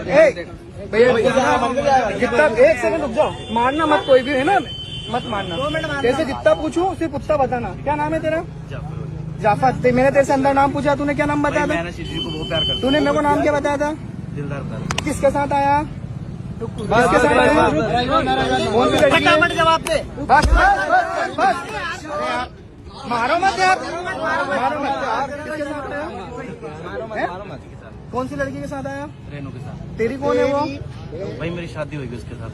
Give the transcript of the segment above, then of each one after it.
भैया जितना, एक सेकंड रुक जाओ, मारना मत कोई भी, है ना, मत मारना। जैसे जितना पूछूं सिर्फ उतना बताना। क्या नाम है तेरा? जाफर। मैंने तेरे से अंदर नाम पूछा, तूने क्या नाम बताया था? तूने मेरे को नाम क्या बताया था? दिलदार। किसके साथ आया? किसके साथ आया? कौन सी लड़की है? जवाब दे। बस बस बस, मारो मत यार, मारो मत यार। किसके साथ आया? कौन सी लड़की के साथ आया? रेनू के साथ। तेरी कौन है वो? भाई मेरी शादी होगी उसके साथ।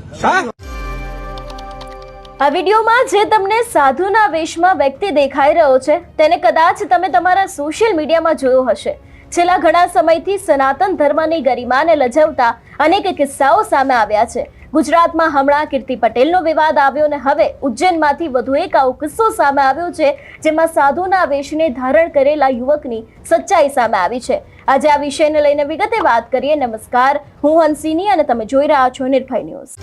આ વિડીયોમાં જે તમને સાધુના વેશમાં વ્યક્તિ દેખાઈ રહ્યો છે તેને કદાચ તમે તમારા સોશિયલ મીડિયામાં જોયો હશે। છેલ્લા ઘણા સમયથી સનાતન ધર્મની ગરિમાને લજાવતા અનેક કિસ્સાઓ સામે આવ્યા છે। ગુજરાતમાં હમણાં કીર્તિ પટેલનો વિવાદ આવ્યો અને હવે ઉજ્જૈનમાંથી વધુ એક આવો કિસ્સો સામે આવ્યો છે જેમાં સાધુના વેશને ધારણ કરેલા યુવકની સચ્ચાઈ સામે આવી છે। આજે આ વિષયને લઈને વિગતે વાત કરીએ। નમસ્કાર, હું હંસિની અને તમે જોઈ રહ્યા છો નિર્ભય ન્યૂઝ।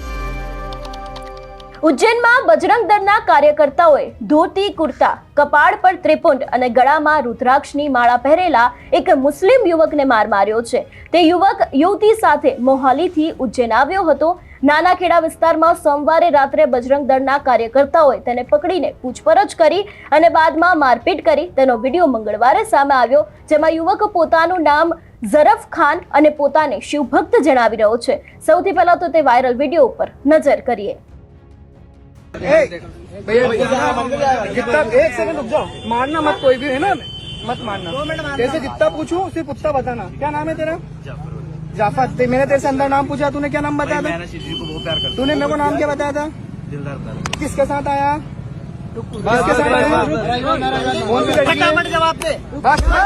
ઉજ્જૈનમાં બજરંગ દળના કાર્યકર્તાઓએ ધોતી કુર્તા, કપાળ પર ત્રિપુંડ અને ગળામાં રુદ્રાક્ષની માળા પહેરેલા એક મુસ્લિમ યુવકને માર માર્યો છે। તે યુવક યુવતી સાથે મોહાલીથી ઉજ્જૈન આવ્યો હતો। નાનાખેડા વિસ્તારમાં સોમવારે રાત્રે બજરંગ દળના કાર્યકર્તાઓએ તેને પકડીને પૂછપરછ કરી અને બાદમાં મારપીટ કરી। તેનો વિડીયો મંગળવારે સામે આવ્યો જેમાં યુવક પોતાનું નામ ઝરફ ખાન અને પોતાને શિવભક્ત જણાવી રહ્યો છે। સૌથી પહેલા તો તે વાયરલ વિડીયો ઉપર નજર કરીએ। भैया जितना, एक सेकंड रुक जाओ, मारना मत कोई भी, है ना, मत मारना। जैसे जितना पूछूं सिर्फ उतना बताना। क्या नाम है तेरा? जाफर। मैंने तेरे से अंदर नाम पूछा, तूने क्या नाम बताया था? तूने मेरे को नाम क्या बताया था? दिलदार। किसके साथ आया? किसके साथ आया? कौन सी लड़की है? जवाब दे। बस बस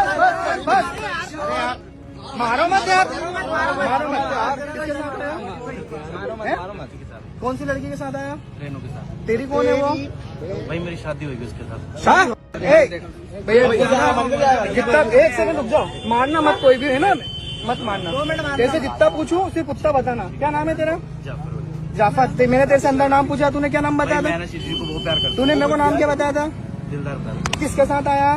बस, मारो मत यार, मारो मत यार। किसके साथ आया? कौन सी लड़की के साथ आया? रेनू के साथ। तेरी कौन है वो? भाई मेरी शादी होगी उसके साथ। भैया जितना, एक सेकंड रुक जाओ, मारना मत कोई भी, है ना, मत मारना। जैसे जितना पूछूं सिर्फ उतना बताना। क्या नाम है तेरा? जाफर। मैंने तेरे से अंदर नाम पूछा, तूने क्या नाम बताया था? तूने मेरे को नाम क्या बताया था? दिलदार। किसके साथ आया?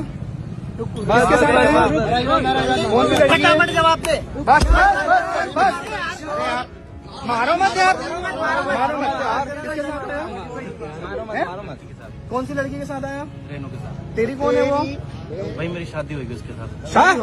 किसके साथ आया? कौन सी लड़की है? जवाब दे। बस बस बस, मारो मत यार, मारो मत यार। किसके साथ आया? कौन सी लड़की के साथ आया? रेनू के साथ। तेरी कौन है वो? भाई मेरी शादी होगी उसके साथ।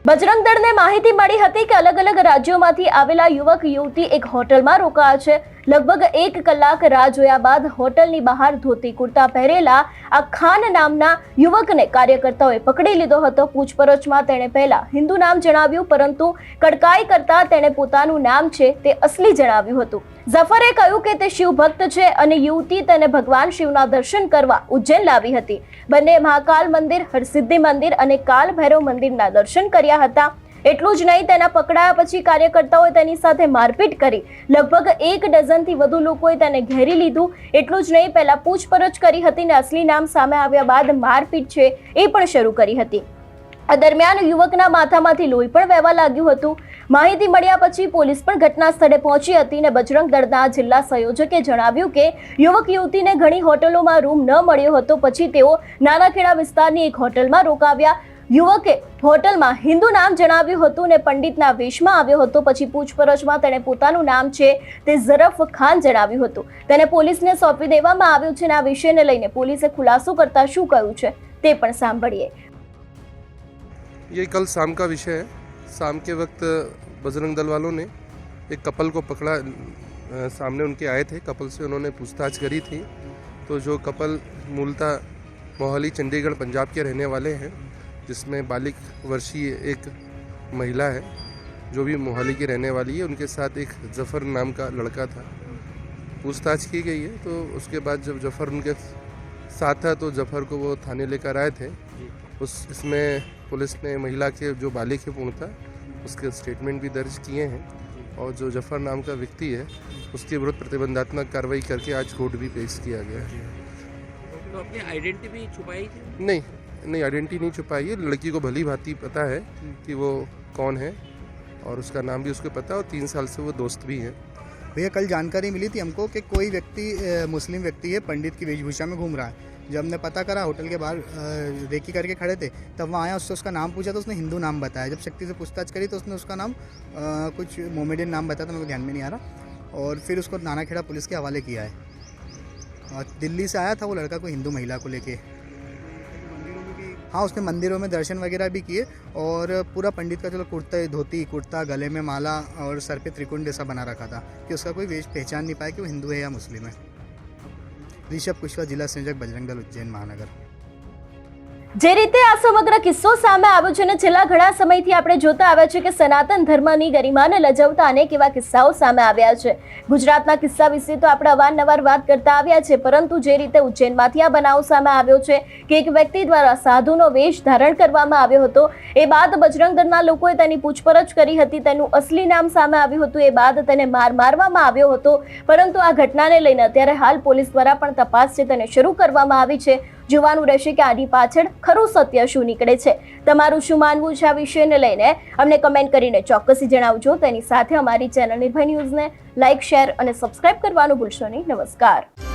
બજરંગ દળને માહિતી મળી હતી કે અલગ અલગ રાજ્યોમાંથી આવેલા યુવક યુવતી એક હોટલમાં રોકાયા છે। લગભગ 1 કલાક રાહ જોયા બાદ હોટલની બહાર ધોતી કુર્તા પહેરેલા આ ખાન નામના યુવકને કાર્યકર્તાઓએ પકડી લીધો હતો। પૂછપરછમાં તેણે પહેલા હિન્દુ નામ જણાવ્યું પરંતુ કડકાઈ કરતા તેણે પોતાનું નામ છે તે અસલી જણાવ્યું હતું। ઝફરે કહ્યું કે તે શિવ ભક્ત છે અને યુવતી તેને ભગવાન શિવના દર્શન કરવા ઉજ્જૈન લાવી હતી। બંને મહાકાલ મંદિર, હરસિદ્ધિ મંદિર અને કાલ ભૈરવ મંદિરના દર્શન કર્યા હતા। એટલું જ નહીં, તેના પકડાયા પછી કાર્યકર્તાઓએ તેની સાથે મારપીટ કરી। લગભગ 1 ડઝનથી વધુ લોકોએ તેને ઘેરી લીધું। એટલું જ નહીં, પહેલા પૂછપરછ કરી હતી અને અસલી નામ સામે આવ્યા બાદ મારપીટ છે એ પણ શરૂ કરી હતી। આ દરમિયાન યુવકના માથામાંથી લોહી પણ વહેવા લાગ્યું હતું। માહિતી મળ્યા પછી પોલીસ પણ ઘટના સ્થળે પહોંચી હતી અને બજરંગ દળના જિલ્લા સંયોજકે જણાવ્યું કે યુવક યુવતીને ઘણી હોટલોમાં રૂમ ન મળ્યો હતો। પછી તેઓ નાનાખેડા વિસ્તારની એક હોટલમાં રોકાવ્યા। યુવકે હોટલમાં હિન્દુ નામ જણાવ્યું હતું અને પંડિતના વેશમાં આવ્યો હતો। પછી પૂછપરછમાં તેણે પોતાનું નામ છે તે ઝરફ ખાન જણાવ્યું હતું। તેને પોલીસને સોંપી દેવામાં આવ્યું છે અને આ વિષયને લઈને પોલીસે ખુલાસો કરતા શું કહ્યું છે તે પણ સાંભળીએ। ये कल शाम का विषय है। शाम के वक्त बजरंग दल वालों ने एक कपल को पकड़ा। सामने उनके आए थे, कपल से उन्होंने पूछताछ करी थी। तो जो कपल मूलतः मोहाली चंडीगढ़ पंजाब के रहने वाले हैं, जिसमें 22 वर्षीय एक महिला है जो भी मोहाली की रहने वाली है। उनके साथ एक जफ़र नाम का लड़का था। पूछताछ की गई है तो उसके बाद जब जफ़र उनके साथ था तो जफ़र को वो थाने लेकर आए थे। इसमें पुलिस ने महिला के जो बालिग है पूर्णतः उसके स्टेटमेंट भी दर्ज किए हैं और जो जफ़र नाम का व्यक्ति है उसके विरुद्ध प्रतिबंधात्मक कार्रवाई करके आज कोर्ट भी पेश किया गया है। तो अपनी आइडेंटिटी भी छुपाई थी? नहीं आइडेंटिटी नहीं छुपाई है। लड़की को भली भांति पता है कि वो कौन है और उसका नाम भी उसको पता है और 3 साल से वो दोस्त भी हैं। भैया कल जानकारी मिली थी हमको कि कोई व्यक्ति मुस्लिम व्यक्ति है, पंडित की वेशभूषा में घूम रहा है। जब हमने पता करा होटल के बाहर रेकी करके खड़े थे, तब वहाँ आया, उससे उसका नाम पूछा तो उसने हिंदू नाम बताया। जब शक्ति से पूछताछ करी तो उसने उसका नाम कुछ मोमेडियन नाम बताया था, मेरे को ध्यान में नहीं आ रहा। और फिर उसको नानाखेड़ा पुलिस के हवाले किया है। और दिल्ली से आया था वो लड़का, कोई हिंदू महिला को लेके। हाँ, उसने मंदिरों में दर्शन वगैरह भी किए और पूरा पंडित का चलो कुर्ता, धोती, कुर्ता, गले में माला और सर पे त्रिकुंड जैसा बना रखा था कि उसका कोई वेश पहचान नहीं पाया कि वो हिंदू है या मुस्लिम है। ऋषभ कुशवाहा, जिला संयोजक, बजरंग दल, उज्जैन महानगर। જે રીતે આ સમગ્ર કિસ્સો સામે આવ્યો છે અને છેલ્લા ઘણા સમયથી આપણે જોતા આવ્યા છે કે સનાતન ધર્મની ગરિમાને લજાવતા અનેક એવા કિસ્સાઓ સામે આવ્યા છે। ગુજરાતના કિસ્સા વિશે તો આપણે અવારનવાર વાત કરતા આવ્યા છે, પરંતુ જે રીતે ઉજ્જૈનમાંથી આ બનાવ સામે આવ્યો છે કે એક વ્યક્તિ દ્વારા સાધુનો વેશ ધારણ કરવામાં આવ્યો હતો, એ બાદ બજરંગ દળના લોકોએ તેની પૂછપરછ કરી હતી, તેનું અસલી નામ સામે આવ્યું હતું, એ બાદ તેને મારવામાં આવ્યો હતો। પરંતુ આ ઘટનાને લઈને અત્યારે હાલ પોલીસ દ્વારા પણ તપાસ છે તેને શરૂ કરવામાં આવી છે। જોવાનું રહેશે કે આની પાછળ ખરું સત્ય શું નીકળે છે। તમારું શું માનવું છે આ વિષયને લઈને અમને કમેન્ટ કરીને ચોક્કસથી જણાવજો। તેની સાથે અમારી ચેનલ નિર્ભય ન્યૂઝને લાઇક, શેર અને સબસ્ક્રાઇબ કરવાનું ભૂલશો નહીં। નમસ્કાર।